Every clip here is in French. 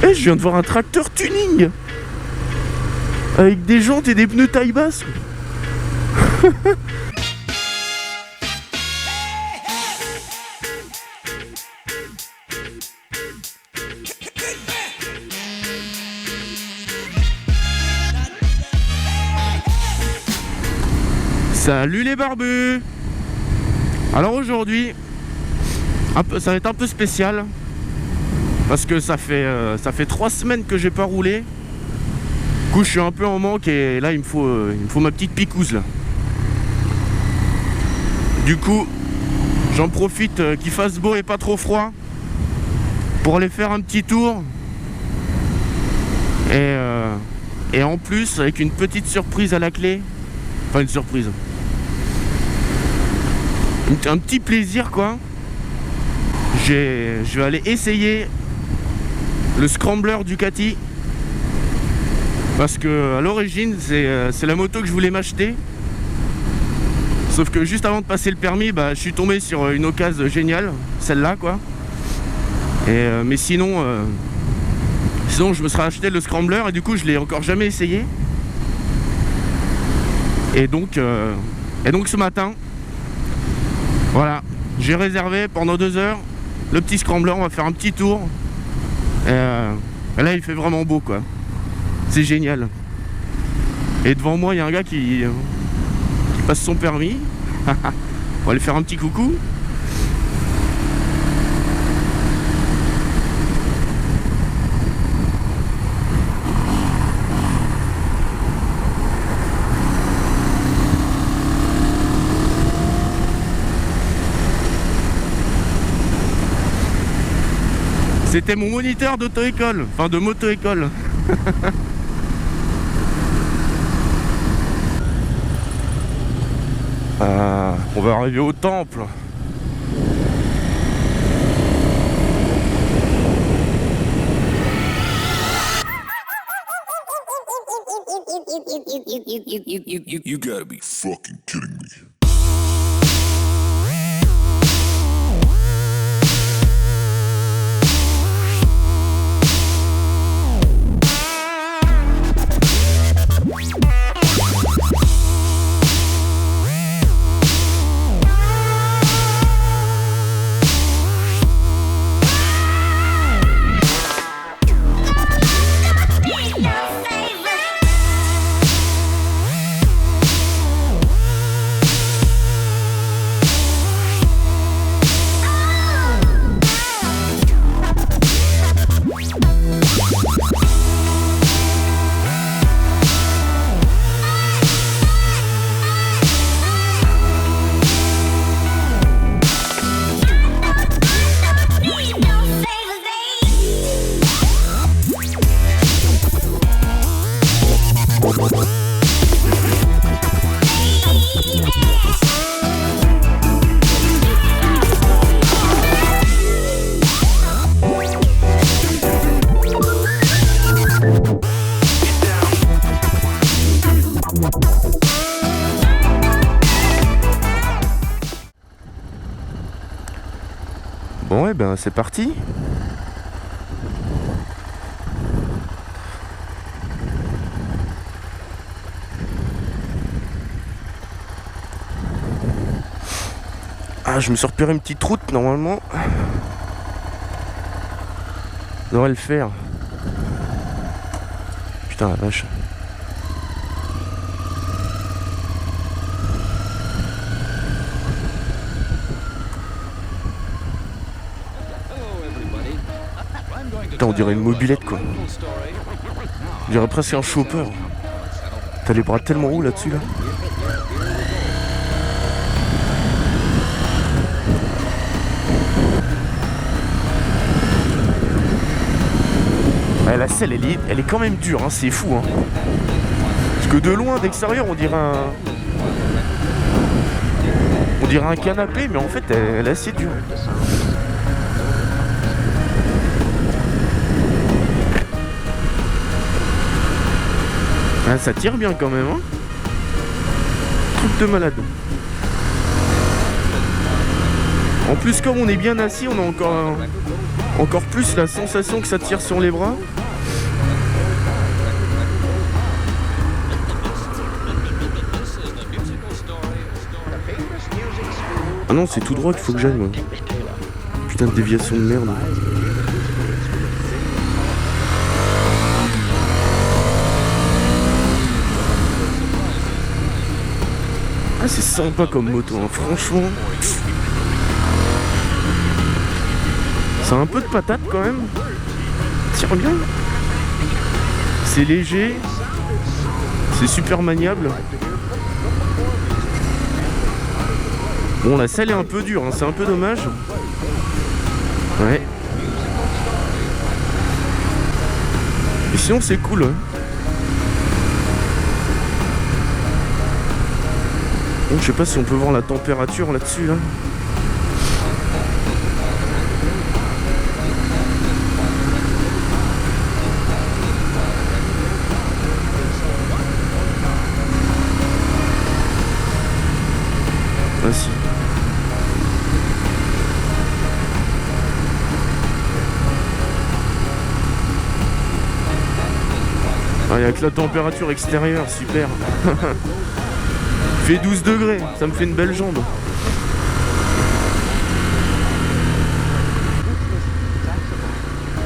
Eh, je viens de voir un tracteur tuning avec des jantes et des pneus taille basse. Salut les barbus. Alors aujourd'hui, ça va être un peu spécial parce que ça fait 3 semaines que j'ai pas roulé. Du coup je suis un peu en manque et là il me faut ma petite picouse là. Du coup j'en profite qu'il fasse beau et pas trop froid pour aller faire un petit tour et en plus avec une petite surprise à la clé. Enfin une surprise, un petit plaisir quoi. Je vais aller essayer le scrambler Ducati parce que à l'origine c'est la moto que je voulais m'acheter, sauf que juste avant de passer le permis je suis tombé sur une occasion géniale, celle-là quoi. Mais sinon je me serais acheté le scrambler et du coup je l'ai encore jamais essayé. Et donc ce matin, voilà, j'ai réservé pendant 2 heures le petit scrambler. On va faire un petit tour. Et là, il fait vraiment beau, quoi. C'est génial. Et devant moi, il y a un gars qui passe son permis. On va aller faire un petit coucou. C'était mon moniteur d'auto-école, enfin de moto-école. On va arriver au temple. You gotta be fucking kidding me. Bon, et ben c'est parti. Ah, je me suis repéré une petite route normalement. Ça devrait le faire. Putain la vache. Putain, on dirait une mobilette quoi. On dirait presque un chopper. T'as les bras tellement hauts là-dessus là. Ouais, la selle elle est quand même dure, hein, c'est fou hein. Parce que de loin d'extérieur on dirait un canapé, mais en fait elle est assez dure. Ah, ça tire bien quand même hein. Truc de malade. En plus comme on est bien assis, on a Encore plus la sensation que ça tire sur les bras. Ah non, c'est tout droit qu'il faut que j'aille, moi. Putain de déviation de merde. Ah, c'est sympa comme moto, hein. Franchement. C'est un peu de patate quand même. Tire bien. C'est léger. C'est super maniable. Bon, la selle est un peu dure, hein. C'est un peu dommage. Ouais. Et sinon, c'est cool. Hein. Bon, je sais pas si on peut voir la température là-dessus. Là. Ah si. Ah, il y a que la température extérieure, super. Il fait 12 degrés, ça me fait une belle jambe.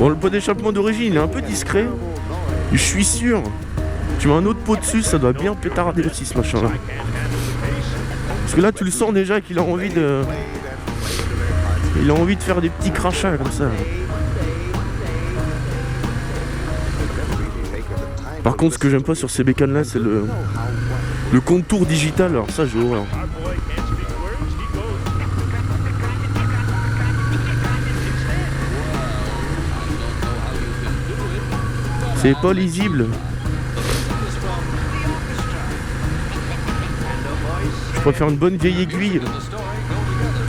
Bon, le pot d'échappement d'origine, il est un peu discret. Je suis sûr. Tu mets un autre pot dessus, ça doit bien pétarder aussi ce machin là. Parce que là tu le sens déjà qu'il a envie de... Il a envie de faire des petits crachats comme ça. Par contre, ce que j'aime pas sur ces bécanes là, c'est le contour digital. Alors ça, j'ai horreur. C'est pas lisible. Je préfère une bonne vieille aiguille.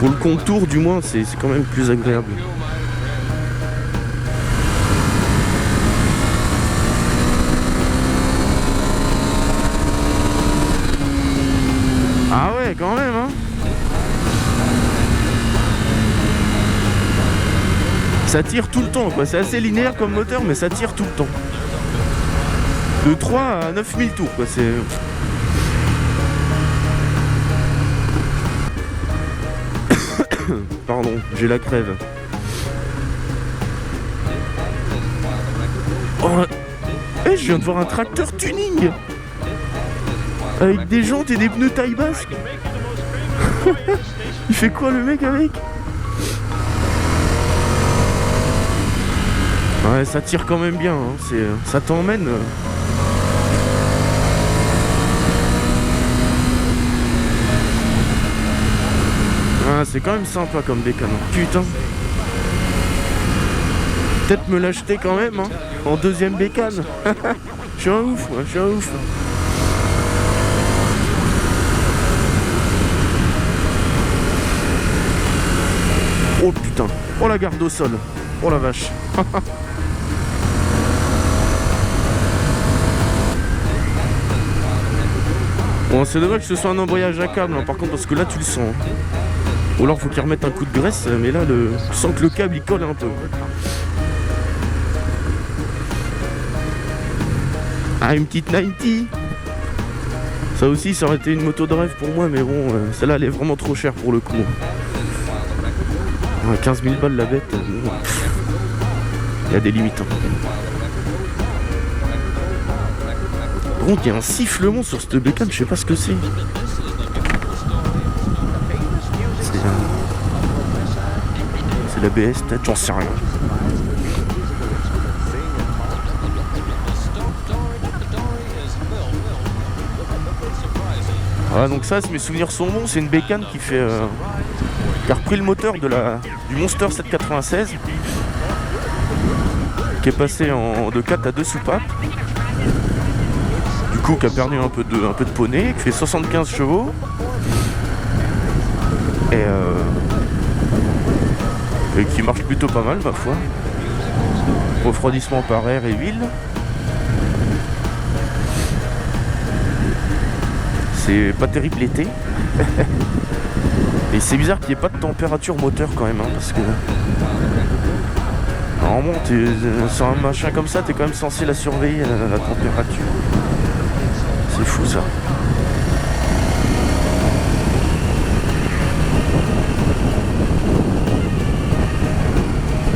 Pour le contour, du moins, c'est quand même plus agréable. Ah ouais, quand même, hein. Ça tire tout le temps, quoi. C'est assez linéaire comme moteur, mais ça tire tout le temps. De 3 à 9000 tours, quoi. C'est... Pardon, j'ai la crève. Oh, je viens de voir un tracteur tuning avec des jantes et des pneus taille basse. Il fait quoi le mec avec? Ouais, ça tire quand même bien, hein. Ça t'emmène. Ah, c'est quand même sympa comme bécane. Putain. Peut-être me l'acheter quand même, hein, en deuxième bécane. Je suis un ouf, moi, je suis un ouf. Oh putain. Oh la garde au sol. Oh la vache. Bon, c'est dommage que ce soit un embrayage à câble, hein, par contre, parce que là tu le sens. Ou alors faut qu'il remette un coup de graisse, mais là tu sens que le câble il colle un peu. Ah, une petite 90. Ça aussi, ça aurait été une moto de rêve pour moi, mais bon, celle-là elle est vraiment trop chère pour le coup. 15 000 balles la bête, il y a des limites. Hein. Par contre, il y a un sifflement sur cette bécane, je sais pas ce que c'est. C'est l'ABS, peut-être, j'en sais rien. Voilà, donc ça, si mes souvenirs sont bons, c'est une bécane qui fait... qui a repris le moteur du Monster 796, qui est passé de 4 à 2 soupapes, du coup qui a perdu un peu de poney, qui fait 75 chevaux, et qui marche plutôt pas mal ma foi. Refroidissement par air et huile. C'est pas terrible l'été. Et c'est bizarre qu'il n'y ait pas de température moteur quand même, hein, parce que Normalement, sur un machin comme ça, t'es quand même censé la surveiller, la température. C'est fou ça.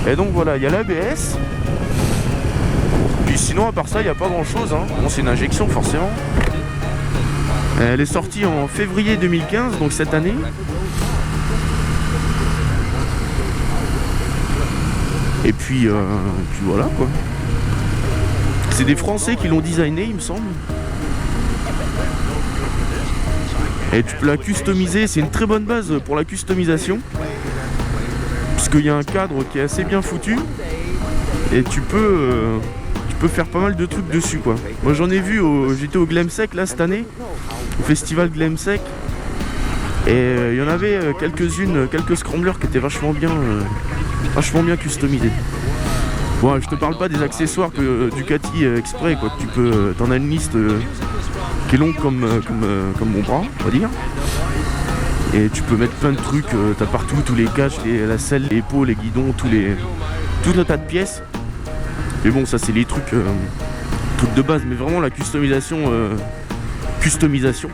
Et donc voilà, il y a l'ABS. Puis sinon, à part ça, il n'y a pas grand chose. Hein. Bon, c'est une injection forcément. Elle est sortie en février 2015, donc cette année. Et puis voilà quoi. C'est des Français qui l'ont designé, il me semble. Et tu peux la customiser, c'est une très bonne base pour la customisation. Parce qu'il y a un cadre qui est assez bien foutu. Et tu peux faire pas mal de trucs dessus quoi. Moi j'en ai vu, j'étais au Glemsec là cette année, au festival Glemsec. Et il y en avait quelques scramblers qui étaient vachement bien customisés. Bon, je te parle pas des accessoires que Ducati exprès quoi, que tu peux. T'en as une liste qui est longue comme mon bras, on va dire. Et tu peux mettre plein de trucs, t'as partout tous les caches, la selle, les pots, les guidons, tout le tas de pièces. Mais bon, ça c'est les trucs de base, mais vraiment la customisation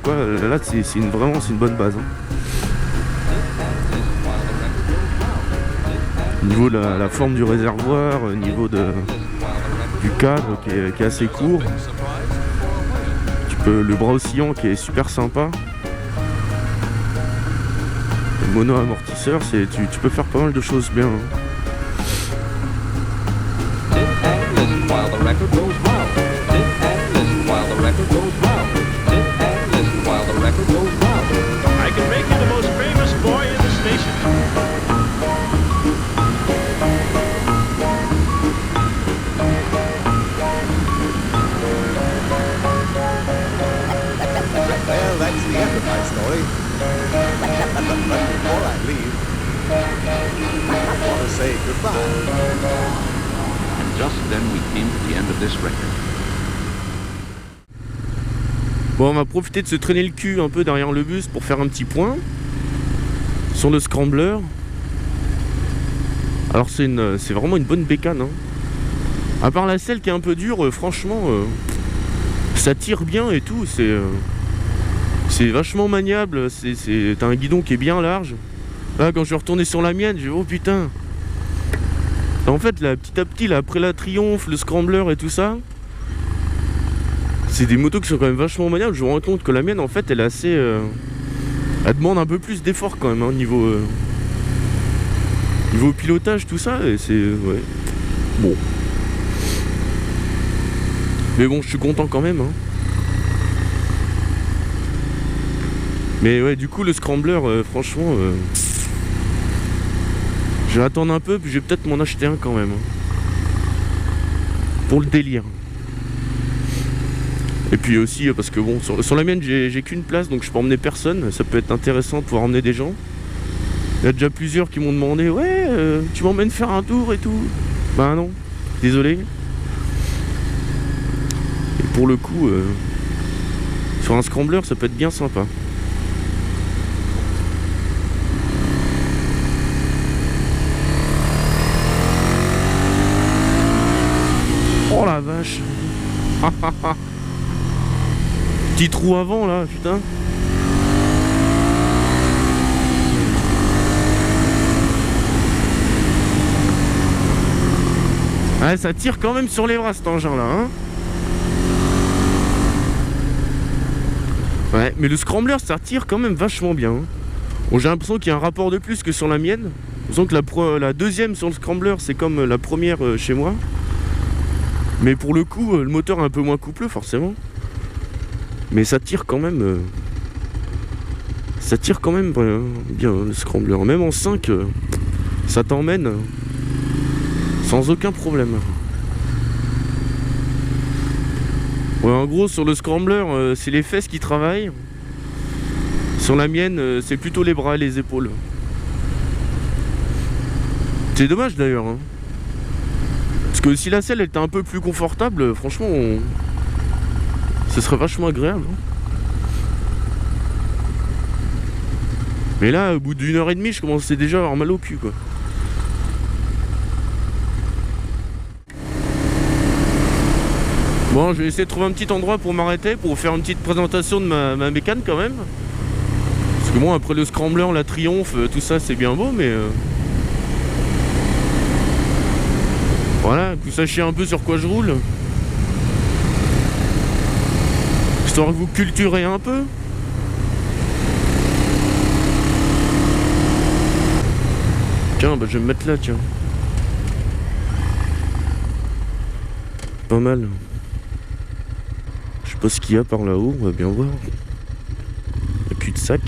quoi, là c'est une bonne base. Hein. Au niveau de la forme du réservoir, au niveau du cadre qui est assez court. Le bras oscillant qui est super sympa. Le mono amortisseur, tu peux faire pas mal de choses bien. Hein. Well, that's the end of my story. But before I leave, I want to say goodbye. And just then we came to the end of this record. Bon, on va profiter de se traîner le cul un peu derrière le bus pour faire un petit point sur le scrambler. Alors c'est vraiment une bonne bécane. Hein. À part la selle qui est un peu dure, franchement, ça tire bien et tout. C'est vachement maniable. T'as un guidon qui est bien large. Là, quand je suis retourné sur la mienne, j'ai dit oh putain. En fait, là, petit à petit, là, après la Triumph, le Scrambler et tout ça, c'est des motos qui sont quand même vachement maniables. Je me rends compte que la mienne, en fait, elle est assez. Elle demande un peu plus d'effort quand même, hein, niveau pilotage, tout ça. Et c'est. Ouais. Bon. Mais bon, je suis content quand même. Hein. Mais ouais, du coup, le Scrambler, franchement, je vais attendre un peu, puis je vais peut-être m'en acheter un quand même. Hein. Pour le délire. Et puis aussi, parce que bon, sur la mienne, j'ai qu'une place, donc je peux emmener personne. Ça peut être intéressant de pouvoir emmener des gens. Il y a déjà plusieurs qui m'ont demandé, ouais, tu m'emmènes faire un tour et tout. Ben non, désolé. Et pour le coup, sur un Scrambler, ça peut être bien sympa. Oh la vache. Petit trou avant là, putain. Ouais, ça tire quand même sur les bras cet engin là, hein. Ouais, mais le Scrambler ça tire quand même vachement bien. Hein. Bon, j'ai l'impression qu'il y a un rapport de plus que sur la mienne. Disons que la deuxième sur le Scrambler c'est comme la première chez moi. Mais pour le coup, le moteur est un peu moins coupleux forcément. Mais ça tire quand même. Ça tire quand même bien le Scrambler. Même en 5, ça t'emmène sans aucun problème. Ouais, en gros, sur le Scrambler, c'est les fesses qui travaillent. Sur la mienne, c'est plutôt les bras et les épaules. C'est dommage d'ailleurs. Hein. Parce que si la selle était un peu plus confortable, franchement, ce serait vachement agréable. Hein. Mais là, au bout d'1h30, je commençais déjà à avoir mal au cul, quoi. Bon, je vais essayer de trouver un petit endroit pour m'arrêter, pour faire une petite présentation de ma bécane quand même. Parce que bon, après le scrambler, la triomphe, tout ça c'est bien beau, mais... Voilà, que vous sachiez un peu sur quoi je roule. Histoire de vous culturer un peu. Tiens, bah je vais me mettre là, tiens. Pas mal. Je sais pas ce qu'il y a par là-haut, on va bien voir. Un cul-de-sac.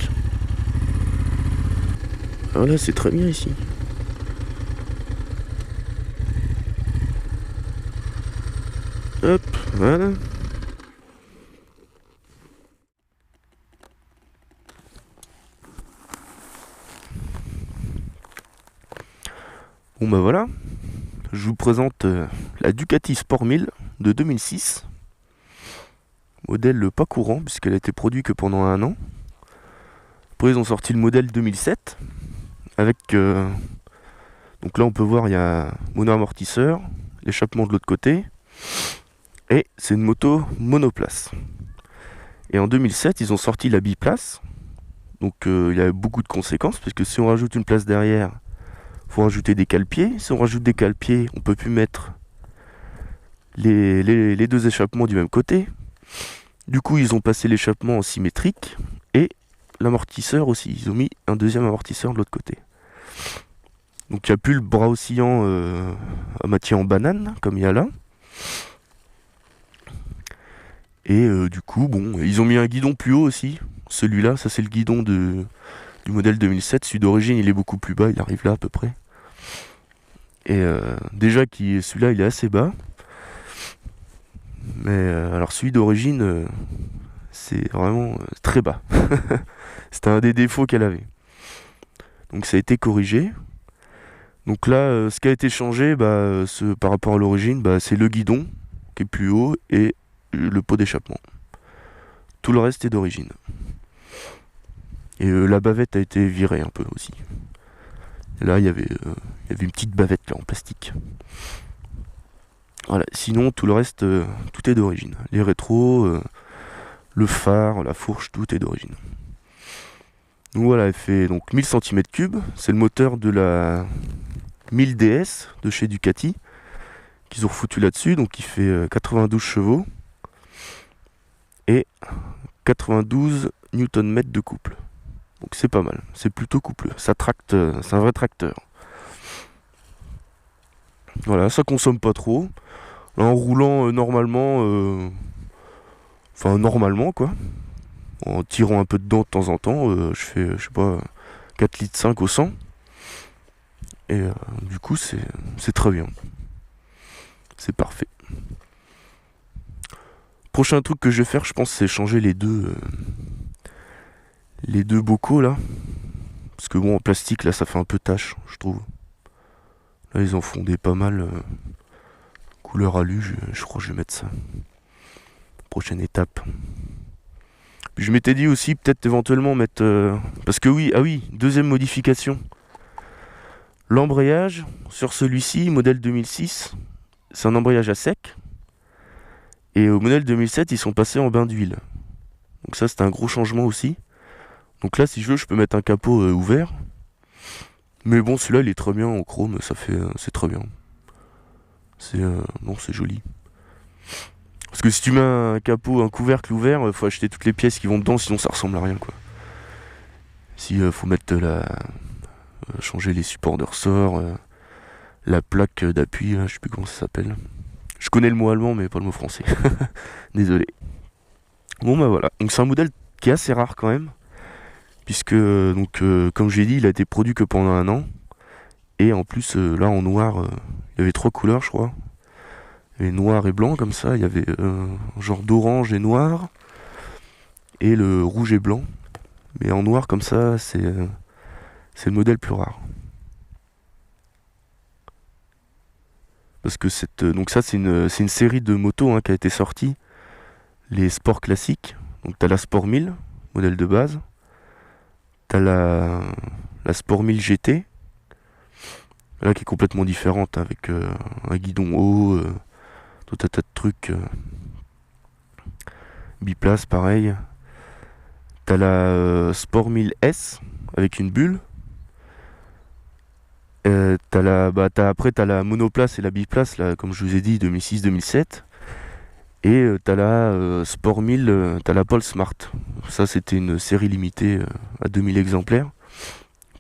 Ah là, c'est très bien ici. Hop, voilà. Bon bah voilà, je vous présente la Ducati Sport 1000 de 2006. Modèle pas courant puisqu'elle a été produite que pendant un an. Après ils ont sorti le modèle 2007 avec... donc là on peut voir il y a mono-amortisseur, l'échappement de l'autre côté. Et c'est une moto monoplace. Et en 2007 ils ont sorti la biplace. Donc il y a beaucoup de conséquences puisque si on rajoute une place derrière, faut rajouter des cale-pieds. Si on rajoute des cale-pieds, on peut plus mettre les deux échappements du même côté. Du coup, ils ont passé l'échappement en symétrique et l'amortisseur aussi. Ils ont mis un deuxième amortisseur de l'autre côté. Donc il n'y a plus le bras oscillant à moitié en banane, comme il y a là. Et du coup, bon, ils ont mis un guidon plus haut aussi. Celui-là, ça c'est le guidon du modèle 2007. Celui d'origine, il est beaucoup plus bas, il arrive là à peu près. Et déjà, celui-là, il est assez bas. Mais alors celui d'origine, c'est vraiment très bas. C'était un des défauts qu'elle avait. Donc ça a été corrigé. Donc là, ce qui a été changé par rapport à l'origine, c'est le guidon qui est plus haut et le pot d'échappement. Tout le reste est d'origine. Et la bavette a été virée un peu aussi. Et là, il y avait une petite bavette là en plastique. Voilà. Sinon, tout le reste, tout est d'origine. Les rétros, le phare, la fourche, tout est d'origine. Donc voilà, elle fait donc 1000 cm3. C'est le moteur de la 1000 DS de chez Ducati qu'ils ont refoutu là-dessus. Donc il fait 92 chevaux et 92 Nm de couple. Donc c'est pas mal, c'est plutôt coupleux. Ça tracte, c'est un vrai tracteur. Voilà, ça consomme pas trop. Là, en roulant normalement, normalement quoi, en tirant un peu dedans de temps en temps, je fais, je sais pas, 4,5 litres au 100. Et du coup, c'est très bien. C'est parfait. Prochain truc que je vais faire, je pense, c'est changer les deux bocaux là. Parce que bon, en plastique, là, ça fait un peu tache, je trouve. Là, ils en fondaient pas mal. Couleur alu, je crois que je vais mettre ça. Prochaine étape. Puis je m'étais dit aussi, peut-être éventuellement mettre... parce que oui, deuxième modification. L'embrayage, sur celui-ci, modèle 2006, c'est un embrayage à sec. Et au modèle 2007, ils sont passés en bain d'huile. Donc ça, c'est un gros changement aussi. Donc là, si je veux, je peux mettre un capot ouvert. Mais bon, celui-là, il est très bien en chrome, c'est très bien. Non, c'est joli. Parce que si tu mets un capot, un couvercle ouvert, faut acheter toutes les pièces qui vont dedans, sinon ça ressemble à rien, quoi. Si faut mettre changer les supports de ressort, la plaque d'appui, je sais plus comment ça s'appelle. Je connais le mot allemand, mais pas le mot français. Désolé. Bon bah voilà. Donc c'est un modèle qui est assez rare quand même, puisque comme j'ai dit, il a été produit que pendant un an. Et en plus, là en noir, il y avait 3 couleurs, je crois. Il y avait noir et blanc comme ça. Il y avait un genre d'orange et noir. Et le rouge et blanc. Mais en noir comme ça, c'est le modèle plus rare. Parce que donc ça, c'est une série de motos qui a été sortie. Les sports classiques. Donc t'as la Sport 1000, modèle de base. T'as la Sport 1000 GT. Là qui est complètement différente, avec un guidon haut, tout un tas de trucs biplace pareil. T'as la Sport 1000 S avec une bulle. Après t'as la monoplace et la biplace, là, comme je vous ai dit, 2006-2007. Et t'as la Sport 1000, t'as la Pole Smart. Ça c'était une série limitée à 2000 exemplaires.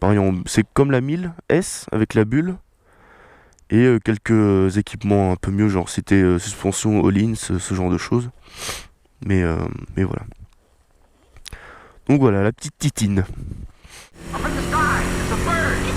Pareil, c'est comme la 1000 S avec la bulle. Et quelques équipements un peu mieux, genre c'était suspension all-in, ce genre de choses. Mais voilà. Donc voilà, la petite titine. Up in the sky, it's a bird.